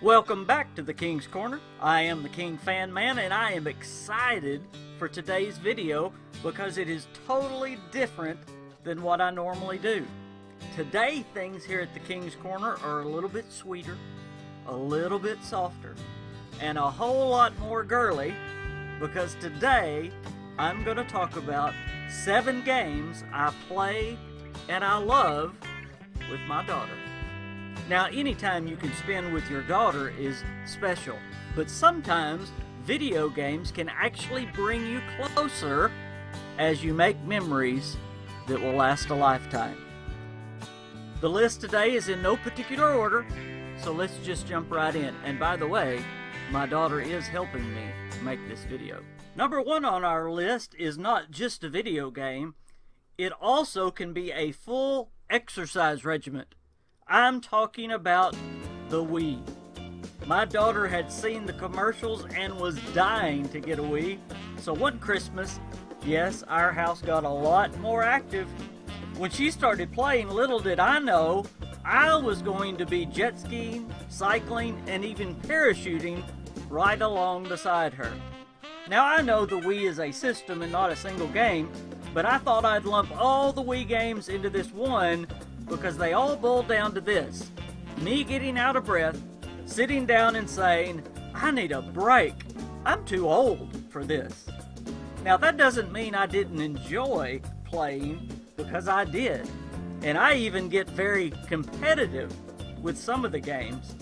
Welcome back to the King's Corner. I am the KingFanMan, and I am excited for today's video because it is totally different than what I normally do. Today, things here at the King's Corner are a little bit sweeter, a little bit softer, and a whole lot more girly because today I'm going to talk about 7 games I play and I love with my daughter. Now, anytime you can spend with your daughter is special, but sometimes video games can actually bring you closer as you make memories that will last a lifetime. The list today is in no particular order, so let's just jump right in. And by the way, my daughter is helping me make this video. Number 1 on our list is not just a video game, it also can be a full exercise regimen. I'm talking about the Wii. My daughter had seen the commercials and was dying to get a Wii. So one Christmas, yes, our house got a lot more active. When she started playing, little did I know, I was going to be jet skiing, cycling, and even parachuting right along beside her. Now I know the Wii is a system and not a single game, but I thought I'd lump all the Wii games into this one because they all boil down to this: me getting out of breath, sitting down and saying, I need a break. I'm too old for this. Now that doesn't mean I didn't enjoy playing, because I did. And I even get very competitive with some of the games.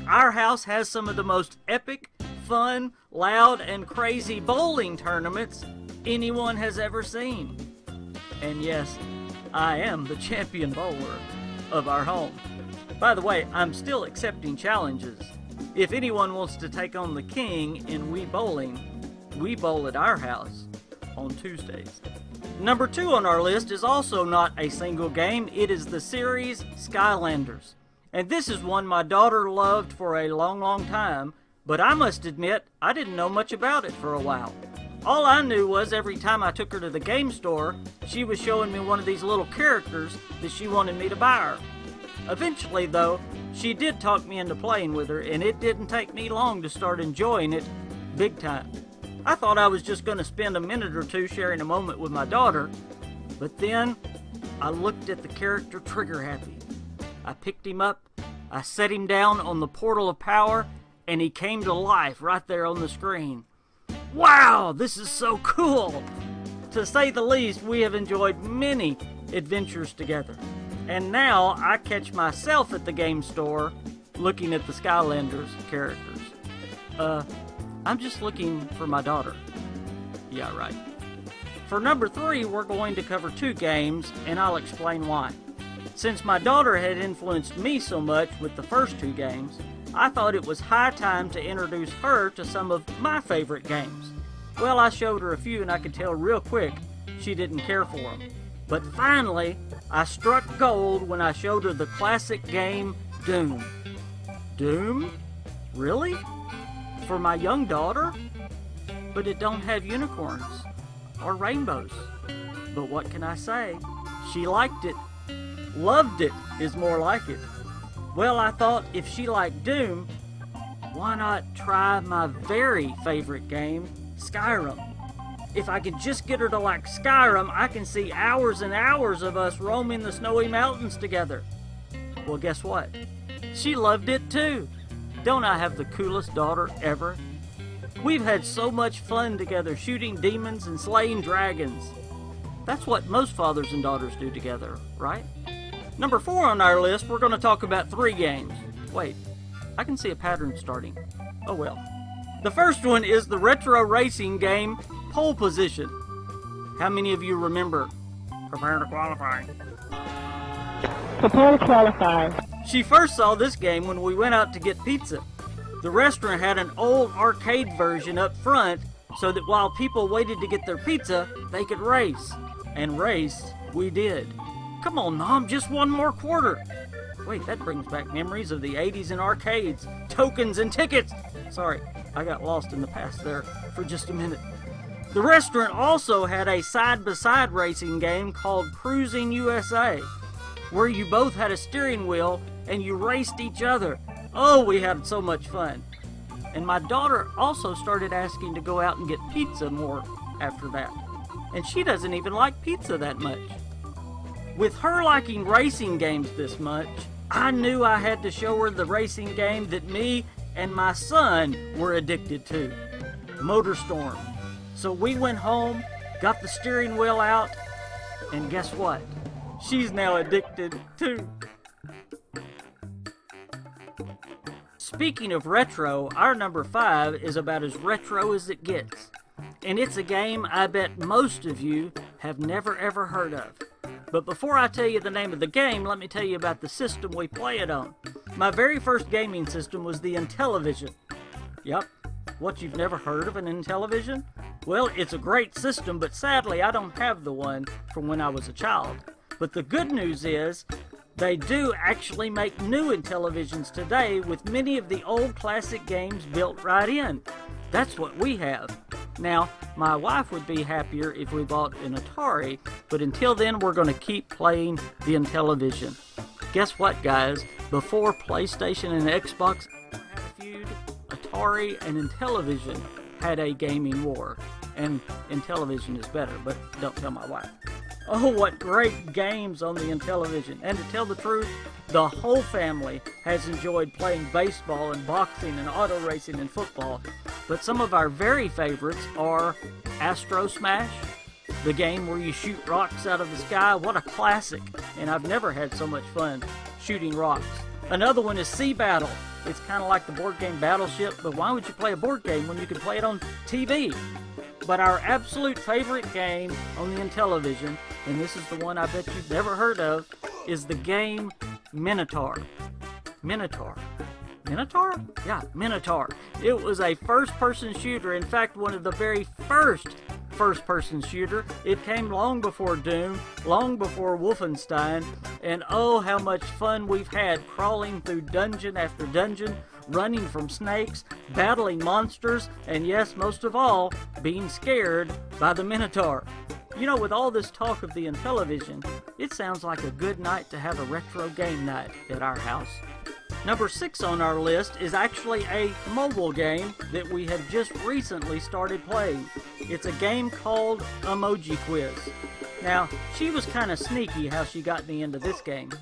Our house has some of the most epic, fun, loud, and crazy bowling tournaments anyone has ever seen. And yes, I am the champion bowler of our home. By the way, I'm still accepting challenges. If anyone wants to take on the king in Wii bowling, we bowl at our house on Tuesdays. Number 2 on our list is also not a single game. It is the series Skylanders. And this is one my daughter loved for a long time, but I must admit I didn't know much about it for a while. All I knew was every time I took her to the game store, she was showing me one of these little characters that she wanted me to buy her. Eventually, though, she did talk me into playing with her, and it didn't take me long to start enjoying it big time. I thought I was just going to spend a minute or two sharing a moment with my daughter, but then I looked at the character Trigger Happy. I picked him up, I set him down on the portal of power, and he came to life right there on the screen. Wow, this is so cool! To say the least, we have enjoyed many adventures together. And now I catch myself at the game store looking at the Skylanders characters. I'm just looking for my daughter. Yeah, right. For number 3, we're going to cover 2 games, and I'll explain why. Since my daughter had influenced me so much with the first 2 games, I thought it was high time to introduce her to some of my favorite games. Well, I showed her a few and I could tell real quick she didn't care for them. But finally, I struck gold when I showed her the classic game Doom. Doom? Really? For my young daughter? But it don't have unicorns or rainbows. But what can I say? She liked it. Loved it is more like it. Well, I thought if she liked Doom, why not try my very favorite game, Skyrim? If I could just get her to like Skyrim, I can see hours and hours of us roaming the snowy mountains together. Well, guess what? She loved it too. Don't I have the coolest daughter ever? We've had so much fun together shooting demons and slaying dragons. That's what most fathers and daughters do together, right? Number 4 on our list, we're going to talk about 3 games. Wait, I can see a pattern starting. Oh well. The first one is the retro racing game Pole Position. How many of you remember Prepare to Qualify? Prepare to qualify. She first saw this game when we went out to get pizza. The restaurant had an old arcade version up front so that while people waited to get their pizza, they could race. And race we did. Come on, Mom, just one more quarter. Wait, that brings back memories of the 80s and arcades, tokens and tickets. Sorry, I got lost in the past there for just a minute. The restaurant also had a side-by-side racing game called Cruising USA, where you both had a steering wheel and you raced each other. Oh, we had so much fun. And my daughter also started asking to go out and get pizza more after that. And she doesn't even like pizza that much. With her liking racing games this much, I knew I had to show her the racing game that me and my son were addicted to, MotorStorm. So we went home, got the steering wheel out, and guess what? She's now addicted too. Speaking of retro, our number 5 is about as retro as it gets. And it's a game I bet most of you have never ever heard of. But before I tell you the name of the game, let me tell you about the system we play it on. My very first gaming system was the Intellivision. Yep, what, you've never heard of an Intellivision? Well, it's a great system, but sadly I don't have the one from when I was a child. But the good news is, they do actually make new Intellivisions today with many of the old classic games built right in. That's what we have. Now, my wife would be happier if we bought an Atari, but until then we're going to keep playing the Intellivision. Guess what, guys? Before PlayStation and Xbox had a feud, Atari and Intellivision had a gaming war. And Intellivision is better, but don't tell my wife. Oh, what great games on the Intellivision. And to tell the truth, the whole family has enjoyed playing baseball and boxing and auto racing and football. But some of our very favorites are Astro Smash, the game where you shoot rocks out of the sky. What a classic. And I've never had so much fun shooting rocks. Another one is Sea Battle. It's kind of like the board game Battleship, but why would you play a board game when you can play it on TV? But our absolute favorite game on the Intellivision, and this is the one I bet you've never heard of, is the game Minotaur. Minotaur? Yeah, Minotaur. It was a first-person shooter. In fact, one of the very first-person shooter. It came long before Doom, long before Wolfenstein, and oh, how much fun we've had crawling through dungeon after dungeon, running from snakes, battling monsters, and yes, most of all, being scared by the Minotaur. You know, with all this talk of the Intellivision, it sounds like a good night to have a retro game night at our house. Number 6 on our list is actually a mobile game that we have just recently started playing. It's a game called Emoji Quiz. Now, she was kind of sneaky how she got me into this game.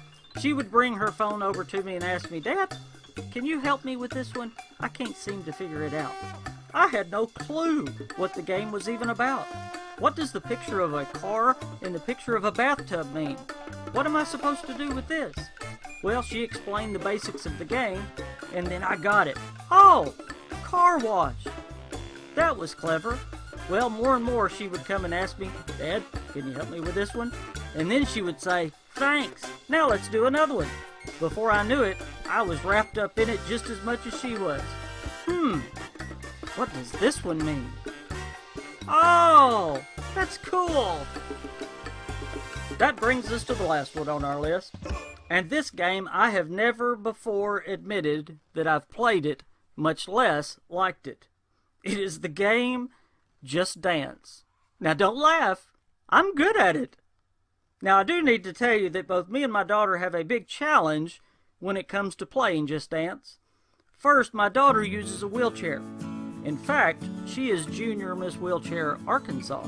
She would bring her phone over to me and ask me, "Dad, can you help me with this one? I can't seem to figure it out." I had no clue what the game was even about. What does the picture of a car and the picture of a bathtub mean? What am I supposed to do with this? Well, she explained the basics of the game, and then I got it. Oh, car wash. That was clever. Well, more and more she would come and ask me, "Dad, can you help me with this one?" And then she would say, "Thanks. Now let's do another one." Before I knew it, I was wrapped up in it just as much as she was. What does this one mean? Oh, that's cool. That brings us to the last one on our list. And this game, I have never before admitted that I've played it, much less liked it. It is the game Just Dance. Now don't laugh, I'm good at it. Now I do need to tell you that both me and my daughter have a big challenge when it comes to playing Just Dance. First, my daughter uses a wheelchair. In fact, she is Junior Miss Wheelchair Arkansas.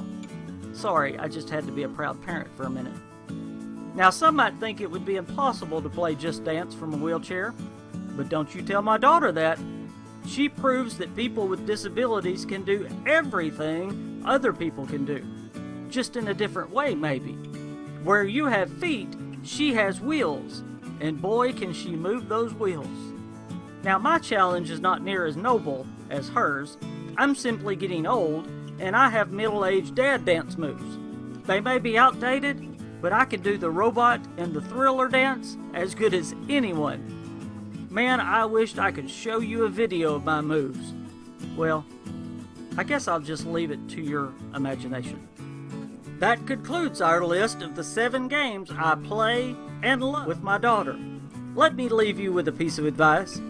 Sorry, I just had to be a proud parent for a minute. Now, some might think it would be impossible to play Just Dance from a wheelchair, but don't you tell my daughter that. She proves that people with disabilities can do everything other people can do, just in a different way, maybe. Where you have feet, she has wheels, and boy, can she move those wheels. Now, my challenge is not near as noble as hers. I'm simply getting old, and I have middle-aged dad dance moves. They may be outdated, but I can do the robot and the thriller dance as good as anyone. Man, I wished I could show you a video of my moves. Well, I guess I'll just leave it to your imagination. That concludes our list of the 7 games I play and love with my daughter. Let me leave you with a piece of advice.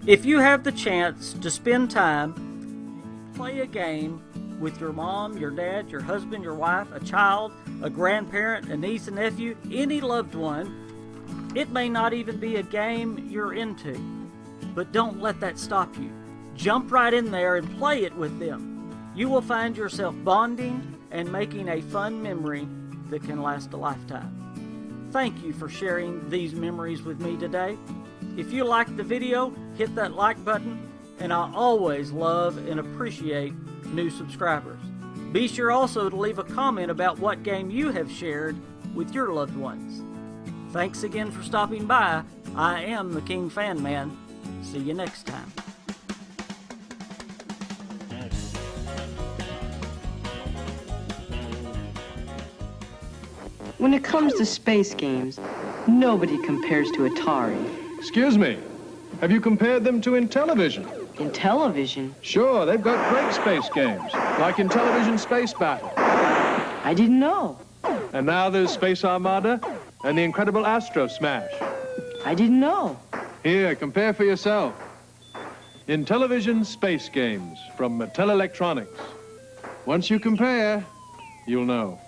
If you have the chance to spend time, play a game with your mom, your dad, your husband, your wife, a child, a grandparent, a niece, a nephew, any loved one. It may not even be a game you're into, But don't let that stop you. Jump right in there and play it with them. You will find yourself bonding and making a fun memory that can last a lifetime. Thank you for sharing these memories with me today. If you liked the video, hit that like button, and I always love and appreciate new subscribers. Be sure also to leave a comment about what game you have shared with your loved ones. Thanks again for stopping by. I am the KingFanMan. See you next time. When it comes to space games, nobody compares to Atari. Excuse me, have you compared them to Intellivision? Intellivision? Sure, they've got great space games, like Intellivision Space Battle. I didn't know. And now there's Space Armada and the incredible Astro Smash. I didn't know. Here, compare for yourself. Intellivision Space Games from Mattel Electronics. Once you compare, you'll know.